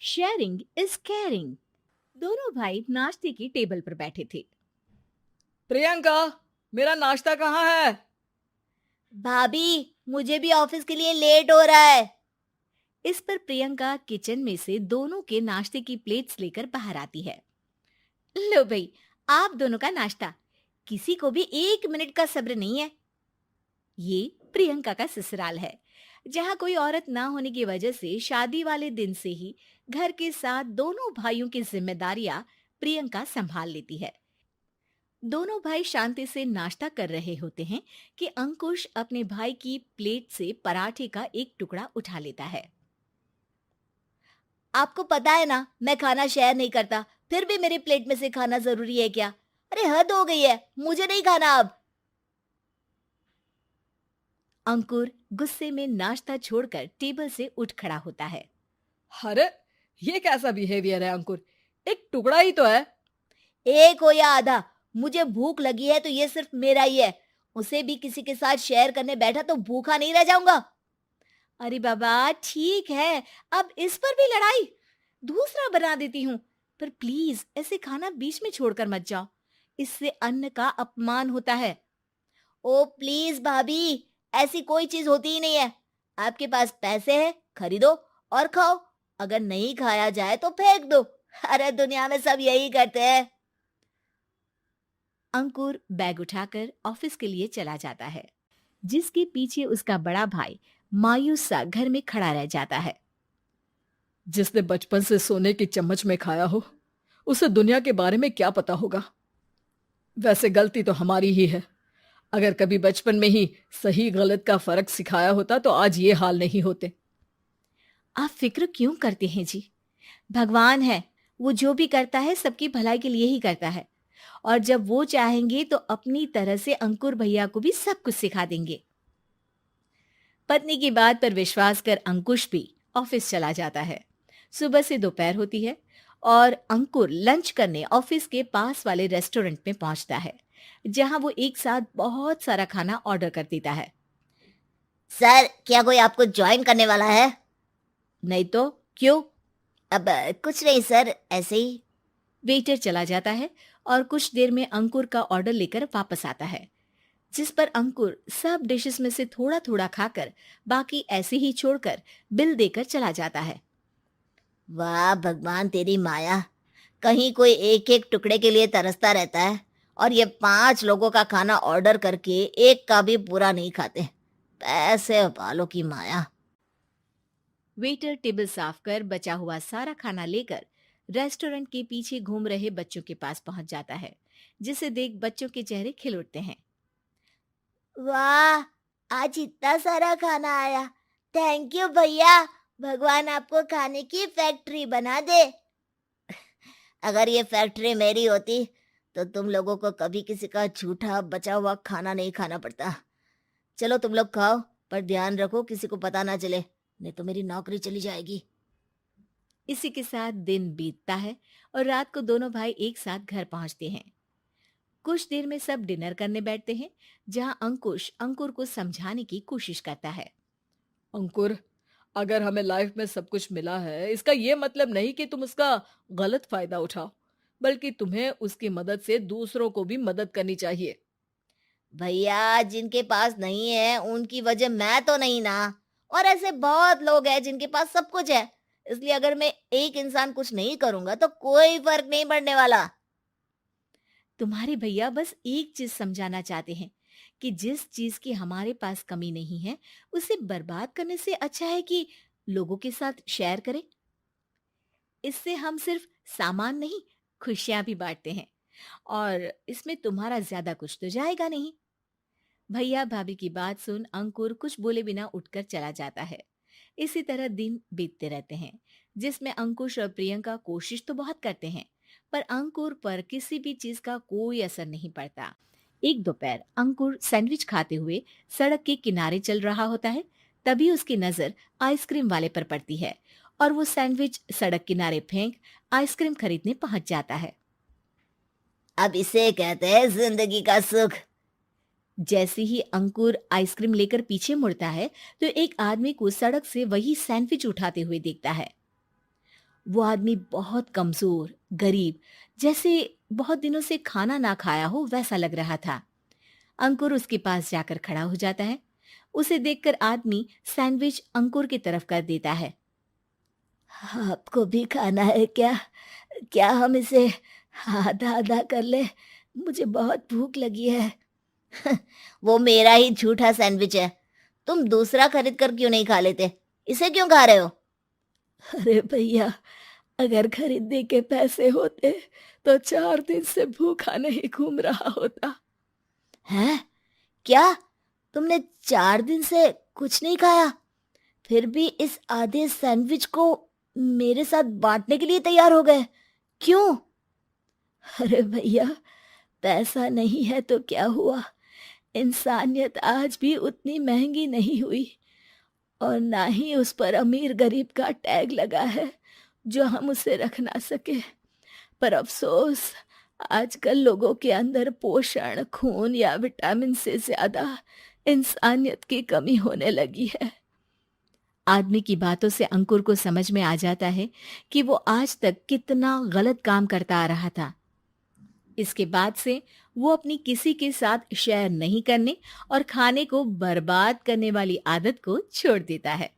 Sharing is caring. दोनों भाई नाश्ते की टेबल पर बैठे थे। प्रियंका, मेरा नाश्ता कहाँ है? भाभी, मुझे भी ऑफिस के लिए लेट हो रहा है। इस पर प्रियंका किचन में से दोनों के नाश्ते की प्लेट्स लेकर बाहर आती है। लो भाई, आप दोनों का नाश्ता। किसी को भी 1 मिनट का सब्र नहीं है। ये प्रियंका का ससुराल है, जहाँ कोई औरत ना होने की वजह से शादी वाले दिन से ही घर के साथ दोनों भाइयों की जिम्मेदारियां प्रियंका संभाल लेती है। दोनों भाई शांति से नाश्ता कर रहे होते हैं कि अंकुश अपने भाई की प्लेट से पराठे का एक टुकड़ा उठा लेता है। आपको पता है ना, मैं खाना शेयर नहीं करता, फिर भी मेरी प्लेट में से खाना जरूरी है क्या? अरे हद हो गई है, मुझे नहीं खाना अब। अंकुर गुस्से में नाश्ता छोड़कर टेबल से उठ खड़ा होता है। अरे, ये कैसा बिहेवियर है अंकुर? एक टुकड़ा ही तो है। एक हो या आधा, मुझे भूख लगी है तो ये सिर्फ मेरा ही है। उसे भी किसी के साथ शेयर करने बैठा तो भूखा नहीं रह जाऊंगा। अरे बाबा ठीक है, अब इस पर भी लड़ाई। दूसरा बना देती हूँ, पर प्लीज ऐसे खाना बीच में छोड़कर मत जाओ। इससे अन्न का अपमान होता है। ओ प्लीज भाभी, ऐसी कोई चीज होती ही नहीं है। आपके पास पैसे हैं, खरीदो और खाओ। अगर नहीं खाया जाए तो फेंक दो। अरे दुनिया में सब यही करते हैं। अंकुर बैग उठाकर ऑफिस के लिए चला जाता है, जिसके पीछे उसका बड़ा भाई मायूस सा घर में खड़ा रह जाता है। जिसने बचपन से सोने की चम्मच में खाया हो, उसे दुनिया के बारे में क्या पता होगा। वैसे गलती तो हमारी ही है। अगर कभी बचपन में ही सही गलत का फर्क सिखाया होता तो आज ये हाल नहीं होते। आप फिक्र क्यों करते हैं जी? भगवान है, वो जो भी करता है सबकी भलाई के लिए ही करता है। और जब वो चाहेंगे तो अपनी तरह से अंकुर भैया को भी सब कुछ सिखा देंगे। पत्नी की बात पर विश्वास कर अंकुश भी ऑफिस चला जाता है। सुबह से दोपहर होती है और अंकुर लंच करने ऑफिस के पास वाले रेस्टोरेंट में पहुंचता है, जहां वो एक साथ बहुत सारा खाना ऑर्डर कर देता है। सर, क्या कोई आपको ज्वाइन करने वाला है? नहीं तो क्यों? अब कुछ नहीं सर, ऐसे ही। वेटर चला जाता है और कुछ देर में अंकुर का ऑर्डर लेकर वापस आता है, जिस पर अंकुर सब डिशेस में से थोड़ा थोड़ा खाकर बाकी ऐसे ही छोड़कर बिल देकर चला जाता है। वाह भगवान, तेरी माया। कहीं कोई एक एक टुकड़े के लिए तरसता रहता है और ये 5 लोगों का खाना ऑर्डर करके एक का भी पूरा नहीं खाते। पैसे वालों की माया। वेटर टेबल साफ कर बचा हुआ सारा खाना लेकर रेस्टोरेंट के पीछे घूम रहे बच्चों के पास पहुंच जाता है, जिसे देख बच्चों के चेहरे खिल उठते हैं। वाह, आज इतना सारा खाना आया। थैंक यू भैया। भगवान आपको खाने की फैक्ट्री बना दे। अगर ये फैक्ट्री मेरी होती तो तुम लोगों को कभी किसी का झूठा बचा हुआ खाना नहीं खाना पड़ता। चलो तुम लोग खाओ, पर ध्यान रखो किसी को पता ना चले, नहीं तो मेरी नौकरी चली जाएगी। इसी के साथ दिन बीतता है और रात को दोनों भाई एक साथ घर पहुंचते हैं। कुछ देर में सब डिनर करने बैठते हैं, जहां अंकुश अंकुर को समझाने की कोशिश करता है। अंकुर, अगर हमें लाइफ में सब कुछ मिला है, इसका ये मतलब नहीं कि तुम उसका गलत फायदा उठाओ, बल्कि तुम्हें उसकी मदद से दूसरों को भी मदद करनी चाहिए। भैया, जिनके पास नहीं है उनकी वजह मैं तो नहीं ना। और ऐसे बहुत लोग हैं जिनके पास सब कुछ है। इसलिए अगर मैं एक इंसान कुछ नहीं करूंगा तो कोई फर्क नहीं पड़ने वाला। तुम्हारे भैया बस एक चीज समझाना चाहते हैं कि जिस चीज की हमारे पास कमी नहीं है, उसे बर्बाद करने से अच्छा है कि लोगों के साथ शेयर करें। इससे हम सिर्फ सामान नहीं, खुशियां भी बांटते हैं, और इसमें तुम्हारा ज्यादा कुछ तो जाएगा नहीं। भैया भाभी की बात सुन अंकुर कुछ बोले बिना उठकर चला जाता है। इसी तरह दिन बीतते रहते हैं, जिसमें अंकुश और प्रियंका कोशिश तो बहुत करते हैं, पर अंकुर पर किसी भी चीज का कोई असर नहीं पड़ता। एक दोपहर अंकुर सैंडविच खाते हुए सड़क के किनारे चल रहा होता है। तभी उसकी नजर आइसक्रीम वाले पर पड़ती है और वो सैंडविच सड़क किनारे फेंक आइसक्रीम खरीदने पहुंच जाता है। अब इसे कहते हैं जिंदगी का सुख। जैसे ही अंकुर आइसक्रीम लेकर पीछे मुड़ता है, तो एक आदमी को सड़क से वही सैंडविच उठाते हुए देखता है। वो आदमी बहुत कमजोर, गरीब, जैसे बहुत दिनों से खाना ना खाया हो वैसा लग रहा था। अंकुर उसके पास जाकर खड़ा हो जाता है। उसे देखकर आदमी सैंडविच अंकुर की तरफ कर देता है। आपको भी खाना है क्या? क्या हम इसे आधा आधा कर ले? मुझे बहुत भूख लगी है। वो मेरा ही झूठा सैंडविच है। तुम दूसरा खरीद कर क्यों नहीं खा लेते? इसे क्यों खा रहे हो? अरे भैया, अगर खरीदने के पैसे होते तो 4 दिन से भूखा नहीं घूम रहा होता। हैं? क्या? तुमने 4 दिन से कुछ नहीं खाया, फिर भी इस आधे सैंडविच को मेरे साथ बांटने के लिए तैयार हो गए? क्यों? अरे भैया, पैसा नहीं है तो क्या हुआ, इंसानियत आज भी उतनी महंगी नहीं हुई, और ना ही उस पर अमीर गरीब का टैग लगा है जो हम उसे रख ना सके। पर अफसोस, आजकल लोगों के अंदर पोषण, खून या विटामिन से ज्यादा इंसानियत की कमी होने लगी है। आदमी की बातों से अंकुर को समझ में आ जाता है कि वो आज तक कितना गलत काम करता आ रहा था। इसके बाद से वो अपनी किसी के साथ शेयर नहीं करने और खाने को बर्बाद करने वाली आदत को छोड़ देता है।